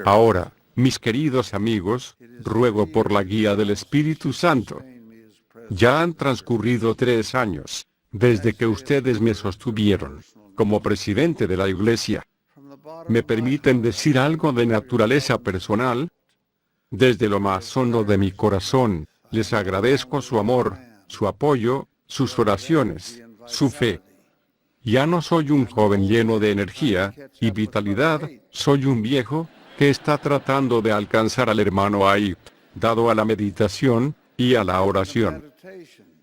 Ahora, mis queridos amigos, ruego por la guía del Espíritu Santo. Ya han transcurrido 3 años, desde que ustedes me sostuvieron, como presidente de la Iglesia. ¿Me permiten decir algo de naturaleza personal? Desde lo más hondo de mi corazón, les agradezco su amor, su apoyo, sus oraciones, su fe. Ya no soy un joven lleno de energía y vitalidad, soy un viejo que está tratando de alcanzar al hermano Aib, dado a la meditación y a la oración.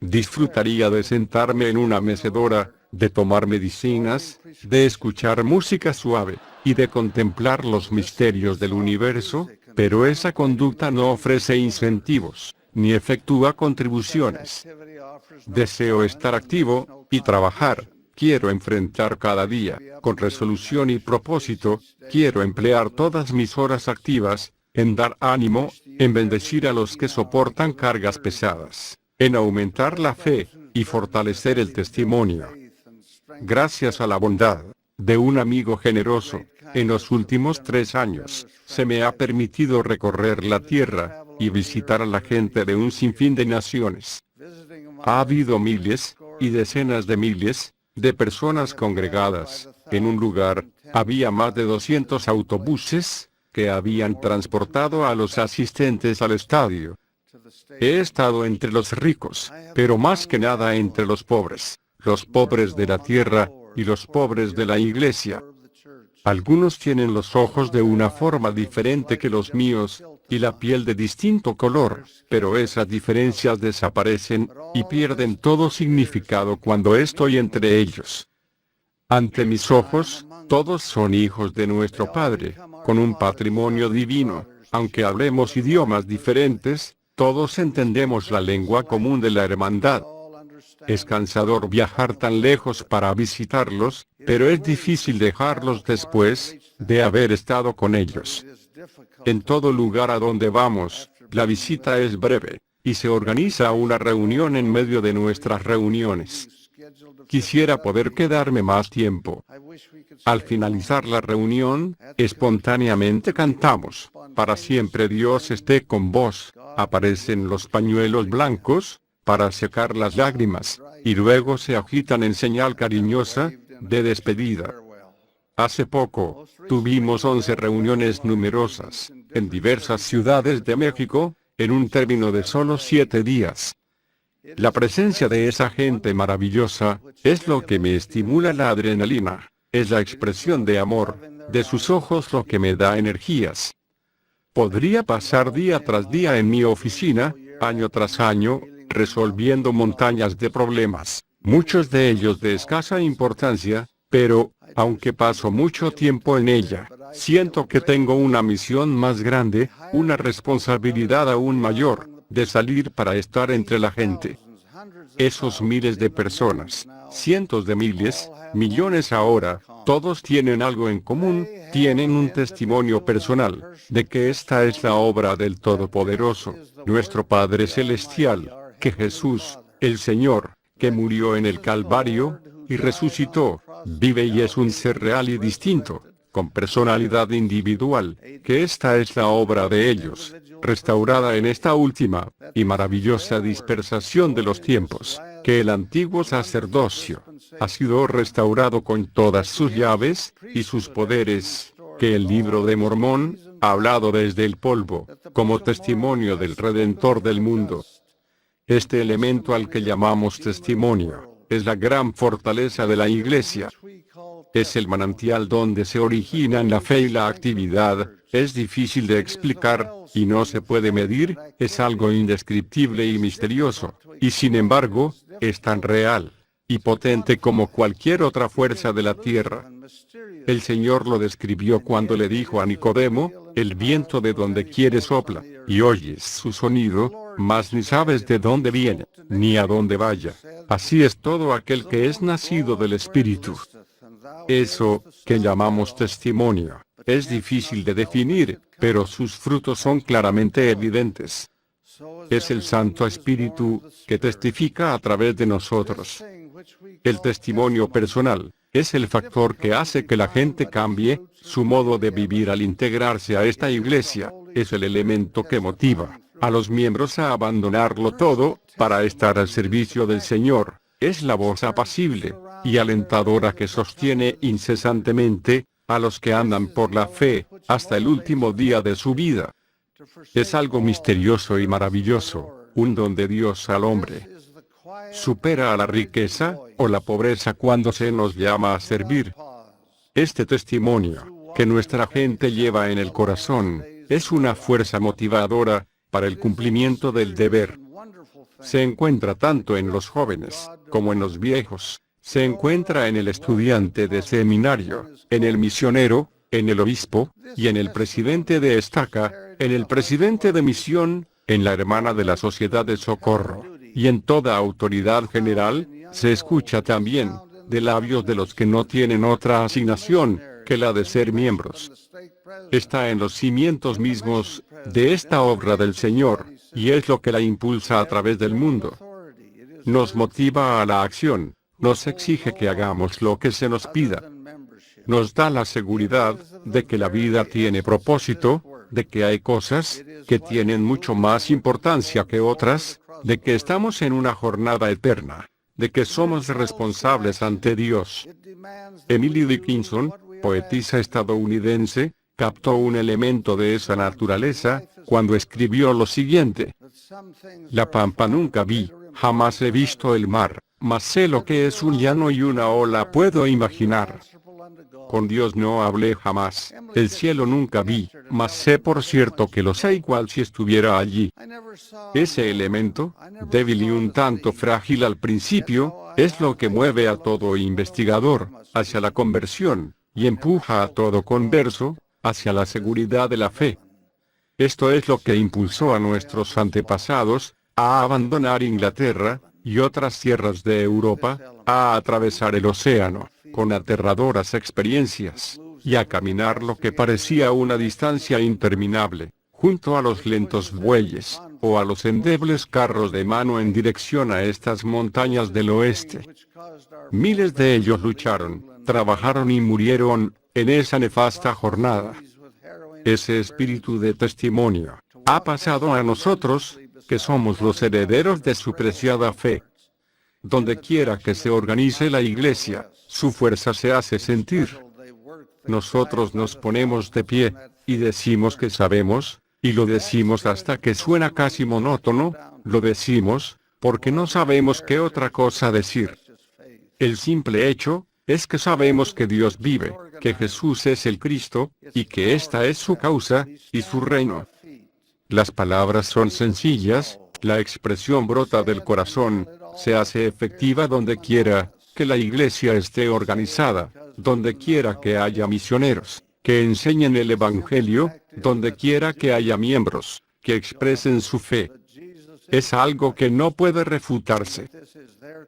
Disfrutaría de sentarme en una mecedora, de tomar medicinas, de escuchar música suave, y de contemplar los misterios del universo, pero esa conducta no ofrece incentivos, ni efectúa contribuciones. Deseo estar activo, y trabajar. Quiero enfrentar cada día, con resolución y propósito, quiero emplear todas mis horas activas, en dar ánimo, en bendecir a los que soportan cargas pesadas, en aumentar la fe, y fortalecer el testimonio. Gracias a la bondad de un amigo generoso, en los últimos 3 años, se me ha permitido recorrer la tierra, y visitar a la gente de un sinfín de naciones. Ha habido miles, y decenas de miles, de personas congregadas. En un lugar, había más de 200 autobuses, que habían transportado a los asistentes al estadio. He estado entre los ricos, pero más que nada entre los pobres de la tierra, y los pobres de la iglesia. Algunos tienen los ojos de una forma diferente que los míos, y la piel de distinto color, pero esas diferencias desaparecen, y pierden todo significado cuando estoy entre ellos. Ante mis ojos, todos son hijos de nuestro Padre, con un patrimonio divino. Aunque hablemos idiomas diferentes, todos entendemos la lengua común de la hermandad. Es cansador viajar tan lejos para visitarlos, pero es difícil dejarlos después de haber estado con ellos. En todo lugar a donde vamos, la visita es breve, y se organiza una reunión en medio de nuestras reuniones. Quisiera poder quedarme más tiempo. Al finalizar la reunión, espontáneamente cantamos, "Para siempre Dios esté con vos". Aparecen los pañuelos blancos, para secar las lágrimas, y luego se agitan en señal cariñosa, de despedida. Hace poco, tuvimos 11 reuniones numerosas, en diversas ciudades de México, en un término de solo 7 días. La presencia de esa gente maravillosa, es lo que me estimula la adrenalina, es la expresión de amor, de sus ojos lo que me da energías. Podría pasar día tras día en mi oficina, año tras año, resolviendo montañas de problemas, muchos de ellos de escasa importancia, pero, aunque paso mucho tiempo en ella, siento que tengo una misión más grande, una responsabilidad aún mayor, de salir para estar entre la gente. Esos miles de personas, cientos de miles, millones ahora, todos tienen algo en común, tienen un testimonio personal, de que esta es la obra del Todopoderoso, nuestro Padre Celestial, que Jesús, el Señor, que murió en el Calvario, y resucitó, vive y es un ser real y distinto, con personalidad individual, que esta es la obra de ellos, restaurada en esta última, y maravillosa dispersación de los tiempos, que el antiguo sacerdocio, ha sido restaurado con todas sus llaves, y sus poderes, que el libro de Mormón, ha hablado desde el polvo, como testimonio del Redentor del mundo. Este elemento al que llamamos testimonio, es la gran fortaleza de la Iglesia. Es el manantial donde se originan la fe y la actividad, es difícil de explicar, y no se puede medir, es algo indescriptible y misterioso, y sin embargo, es tan real y potente como cualquier otra fuerza de la tierra. El Señor lo describió cuando le dijo a Nicodemo, "El viento de donde quiere sopla, y oyes su sonido, mas ni sabes de dónde viene, ni a dónde vaya. Así es todo aquel que es nacido del Espíritu". Eso, que llamamos testimonio, es difícil de definir, pero sus frutos son claramente evidentes. Es el Santo Espíritu, que testifica a través de nosotros. El testimonio personal, Es el factor que hace que la gente cambie su modo de vivir al integrarse a esta iglesia. Es el elemento que motiva a los miembros a abandonarlo todo para estar al servicio del Señor. Es la voz apacible y alentadora que sostiene incesantemente a los que andan por la fe hasta el último día de su vida. Es algo misterioso y maravilloso, un don de Dios al hombre. Supera a la riqueza o la pobreza cuando se nos llama a servir. Este testimonio que nuestra gente lleva en el corazón es una fuerza motivadora para el cumplimiento del deber. Se encuentra tanto en los jóvenes como en los viejos. Se encuentra en el estudiante de seminario, en el misionero, en el obispo, y en el presidente de estaca, en el presidente de misión, en la hermana de la sociedad de socorro, y en toda autoridad general. Se escucha también de labios de los que no tienen otra asignación que la de ser miembros. Está en los cimientos mismos de esta obra del Señor, y es lo que la impulsa a través del mundo. Nos motiva a la acción, nos exige que hagamos lo que se nos pida. Nos da la seguridad de que la vida tiene propósito, de que hay cosas que tienen mucho más importancia que otras, de que estamos en una jornada eterna, de que somos responsables ante Dios. Emily Dickinson, poetisa estadounidense, captó un elemento de esa naturaleza cuando escribió lo siguiente: la pampa nunca vi, jamás he visto el mar, mas sé lo que es un llano y una ola puedo imaginar. Con Dios no hablé jamás, el cielo nunca vi, mas sé por cierto que lo sé igual si estuviera allí. Ese elemento, débil y un tanto frágil al principio, es lo que mueve a todo investigador hacia la conversión, y empuja a todo converso hacia la seguridad de la fe. Esto es lo que impulsó a nuestros antepasados a abandonar Inglaterra y otras tierras de Europa, a atravesar el océano con aterradoras experiencias, y a caminar lo que parecía una distancia interminable, junto a los lentos bueyes, o a los endebles carros de mano en dirección a estas montañas del oeste. Miles de ellos lucharon, trabajaron y murieron en esa nefasta jornada. Ese espíritu de testimonio ha pasado a nosotros, que somos los herederos de su preciada fe. Donde quiera que se organice la iglesia, su fuerza se hace sentir. Nosotros nos ponemos de pie, y decimos que sabemos, y lo decimos hasta que suena casi monótono, lo decimos, porque no sabemos qué otra cosa decir. El simple hecho es que sabemos que Dios vive, que Jesús es el Cristo, y que esta es su causa, y su reino. Las palabras son sencillas, la expresión brota del corazón, se hace efectiva donde quiera que la iglesia esté organizada, donde quiera que haya misioneros que enseñen el Evangelio, donde quiera que haya miembros que expresen su fe. Es algo que no puede refutarse.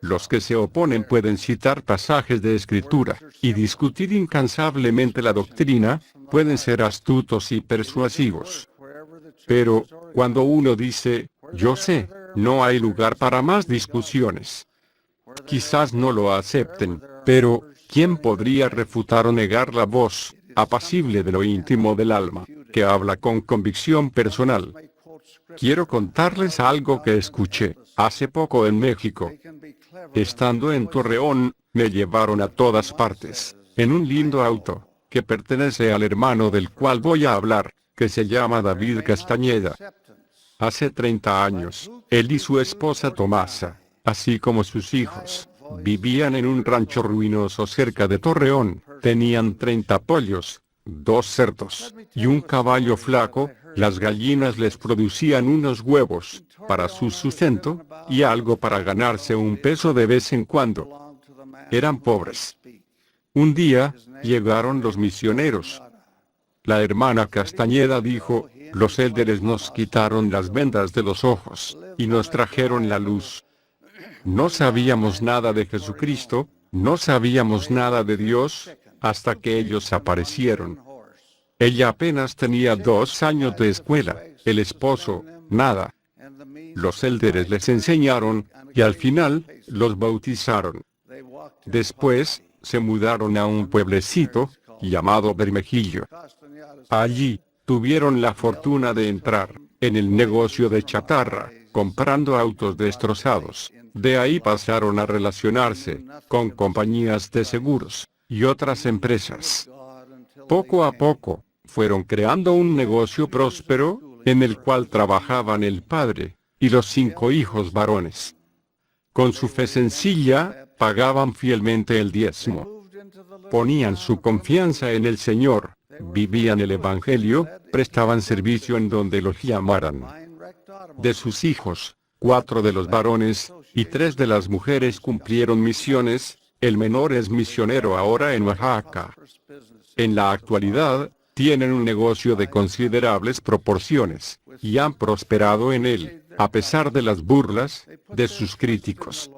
Los que se oponen pueden citar pasajes de Escritura y discutir incansablemente la doctrina, pueden ser astutos y persuasivos. Pero, cuando uno dice, yo sé, no hay lugar para más discusiones. Quizás no lo acepten, pero, ¿quién podría refutar o negar la voz apacible de lo íntimo del alma, que habla con convicción personal? Quiero contarles algo que escuché hace poco en México. Estando en Torreón, me llevaron a todas partes, en un lindo auto, que pertenece al hermano del cual voy a hablar, que se llama David Castañeda. Hace 30 años, él y su esposa Tomasa, así como sus hijos, vivían en un rancho ruinoso cerca de Torreón. Tenían 30 pollos, 2 cerdos, y un caballo flaco. Las gallinas les producían unos huevos para su sustento, y algo para ganarse un peso de vez en cuando. Eran pobres. Un día, llegaron los misioneros. La hermana Castañeda dijo, los élderes nos quitaron las vendas de los ojos, y nos trajeron la luz. No sabíamos nada de Jesucristo, no sabíamos nada de Dios, hasta que ellos aparecieron. Ella apenas tenía 2 años de escuela, el esposo, nada. Los élderes les enseñaron, y al final, los bautizaron. Después, se mudaron a un pueblecito llamado Bermejillo. Allí, tuvieron la fortuna de entrar en el negocio de chatarra, comprando autos destrozados. De ahí pasaron a relacionarse con compañías de seguros y otras empresas. Poco a poco, fueron creando un negocio próspero, en el cual trabajaban el padre y los 5 hijos varones. Con su fe sencilla, pagaban fielmente el diezmo. Ponían su confianza en el Señor, vivían el Evangelio, prestaban servicio en donde los llamaran. De sus hijos, 4 de los varones y 3 de las mujeres cumplieron misiones. El menor es misionero ahora en Oaxaca. En la actualidad, tienen un negocio de considerables proporciones, y han prosperado en él, a pesar de las burlas de sus críticos.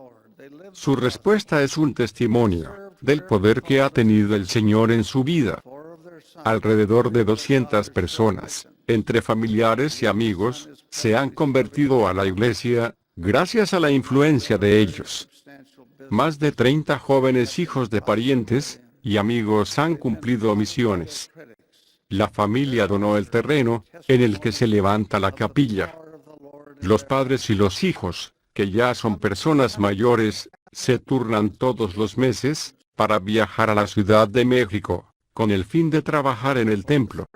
Su respuesta es un testimonio del poder que ha tenido el Señor en su vida. Alrededor de 200 personas, entre familiares y amigos, se han convertido a la iglesia, gracias a la influencia de ellos. Más de 30 jóvenes hijos de parientes y amigos han cumplido misiones. La familia donó el terreno en el que se levanta la capilla. Los padres y los hijos, que ya son personas mayores, se turnan todos los meses para viajar a la Ciudad de México, con el fin de trabajar en el templo.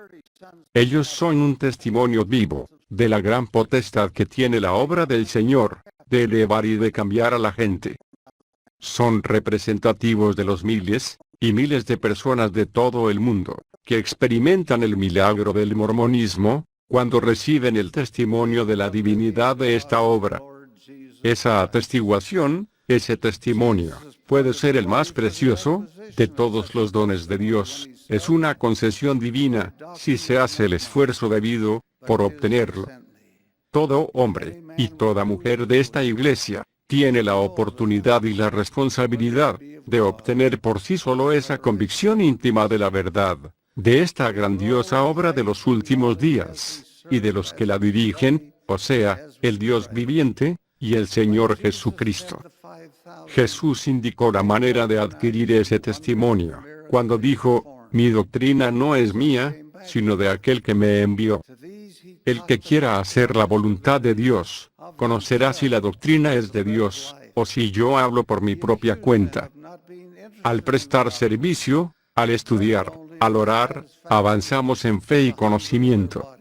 Ellos son un testimonio vivo de la gran potestad que tiene la obra del Señor, de elevar y de cambiar a la gente. Son representativos de los miles y miles de personas de todo el mundo, que experimentan el milagro del mormonismo, cuando reciben el testimonio de la divinidad de esta obra. Esa atestiguación, ese testimonio, puede ser el más precioso de todos los dones de Dios. Es una concesión divina, si se hace el esfuerzo debido por obtenerlo. Todo hombre y toda mujer de esta iglesia tiene la oportunidad y la responsabilidad de obtener por sí solo esa convicción íntima de la verdad, de esta grandiosa obra de los últimos días, y de los que la dirigen, o sea, el Dios viviente, y el Señor Jesucristo. Jesús indicó la manera de adquirir ese testimonio, cuando dijo, mi doctrina no es mía, sino de aquel que me envió. El que quiera hacer la voluntad de Dios, conocerá si la doctrina es de Dios, o si yo hablo por mi propia cuenta. Al prestar servicio, al estudiar, al orar, avanzamos en fe y conocimiento.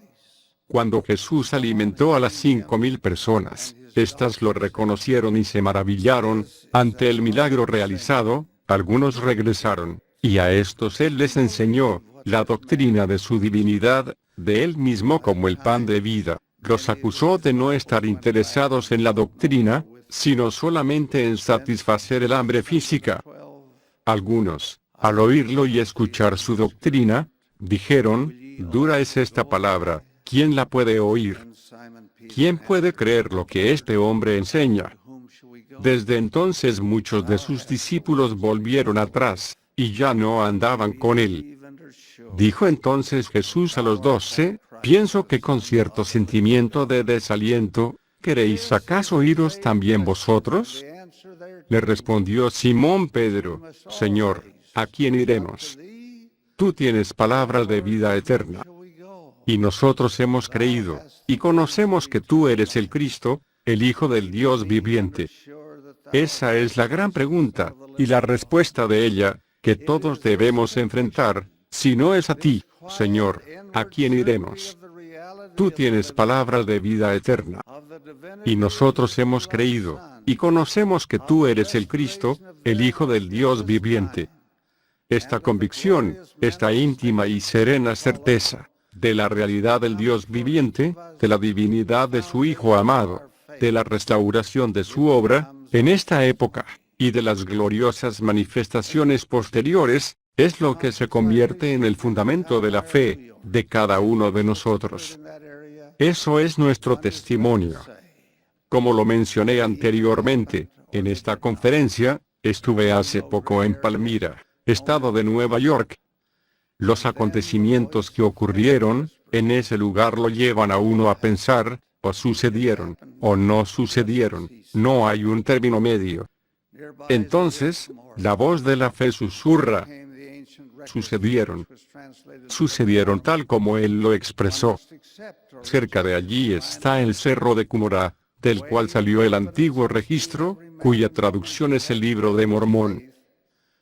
Cuando Jesús alimentó a las 5,000 personas, éstas lo reconocieron y se maravillaron ante el milagro realizado. Algunos regresaron, y a estos Él les enseñó la doctrina de su divinidad, de Él mismo como el pan de vida. Los acusó de no estar interesados en la doctrina, sino solamente en satisfacer el hambre física. Algunos, al oírlo y escuchar su doctrina, dijeron, dura es esta palabra, ¿quién la puede oír? ¿Quién puede creer lo que este hombre enseña? Desde entonces muchos de sus discípulos volvieron atrás, y ya no andaban con él. Dijo entonces Jesús a los 12, pienso que con cierto sentimiento de desaliento, ¿queréis acaso iros también vosotros? Le respondió Simón Pedro, Señor, ¿a quién iremos? Tú tienes palabras de vida eterna. Y nosotros hemos creído, y conocemos que tú eres el Cristo, el Hijo del Dios viviente. Esa es la gran pregunta, y la respuesta de ella, que todos debemos enfrentar. Si no es a ti, Señor, ¿a quién iremos? Tú tienes palabras de vida eterna. Y nosotros hemos creído, y conocemos que tú eres el Cristo, el Hijo del Dios viviente. Esta convicción, esta íntima y serena certeza, de la realidad del Dios viviente, de la divinidad de su Hijo amado, de la restauración de su obra, en esta época, y de las gloriosas manifestaciones posteriores, es lo que se convierte en el fundamento de la fe de cada uno de nosotros. Eso es nuestro testimonio. Como lo mencioné anteriormente, en esta conferencia, estuve hace poco en Palmira, estado de Nueva York. Los acontecimientos que ocurrieron en ese lugar lo llevan a uno a pensar, o sucedieron, o no sucedieron, no hay un término medio. Entonces, la voz de la fe susurra. Sucedieron tal como él lo expresó. Cerca de allí está el cerro de Cumorah, del cual salió el antiguo registro, cuya traducción es el Libro de Mormón.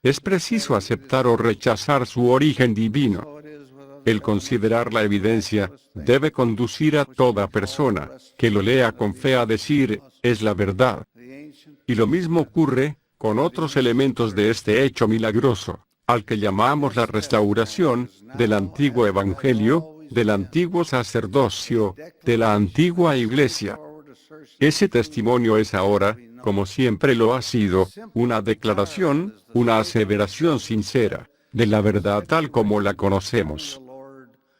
Es preciso aceptar o rechazar su origen divino. El considerar la evidencia debe conducir a toda persona que lo lea con fe a decir, es la verdad. Y lo mismo ocurre con otros elementos de este hecho milagroso, al que llamamos la restauración del antiguo evangelio, del antiguo sacerdocio, de la antigua iglesia. Ese testimonio es ahora, como siempre lo ha sido, una declaración, una aseveración sincera, de la verdad tal como la conocemos.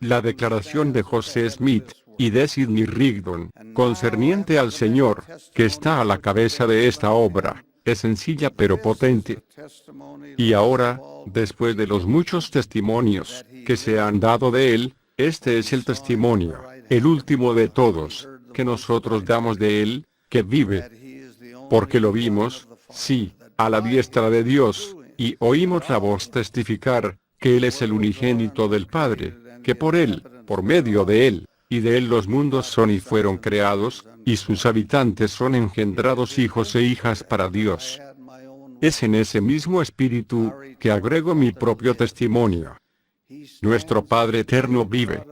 La declaración de José Smith y de Sidney Rigdon, concerniente al Señor, que está a la cabeza de esta obra, es sencilla pero potente. Y ahora, después de los muchos testimonios que se han dado de él, este es el testimonio, el último de todos, que nosotros damos de él, que vive. Porque lo vimos, sí, a la diestra de Dios, y oímos la voz testificar, que él es el unigénito del Padre, que por él, por medio de él, y de él los mundos son y fueron creados, y sus habitantes son engendrados hijos e hijas para Dios. Es en ese mismo espíritu que agrego mi propio testimonio. Nuestro Padre eterno vive.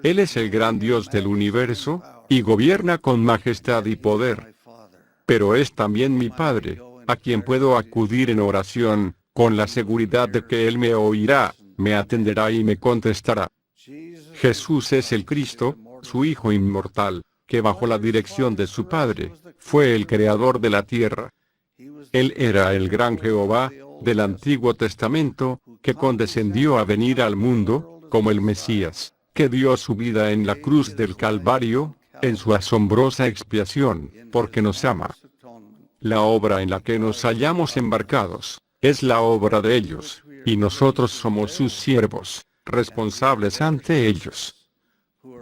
Él es el gran Dios del universo, y gobierna con majestad y poder. Pero es también mi Padre, a quien puedo acudir en oración, con la seguridad de que Él me oirá, me atenderá y me contestará. Jesús es el Cristo, su Hijo inmortal, que bajo la dirección de su Padre, fue el creador de la tierra. Él era el gran Jehová, del Antiguo Testamento, que condescendió a venir al mundo, como el Mesías, que dio su vida en la cruz del Calvario, en su asombrosa expiación, porque nos ama. La obra en la que nos hallamos embarcados, es la obra de ellos, y nosotros somos sus siervos, responsables ante ellos.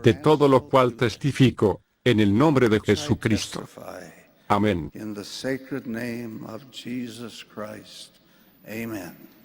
De todo lo cual testifico, en el nombre de Jesucristo. Amén. In the sacred name of Jesus Christ. Amen.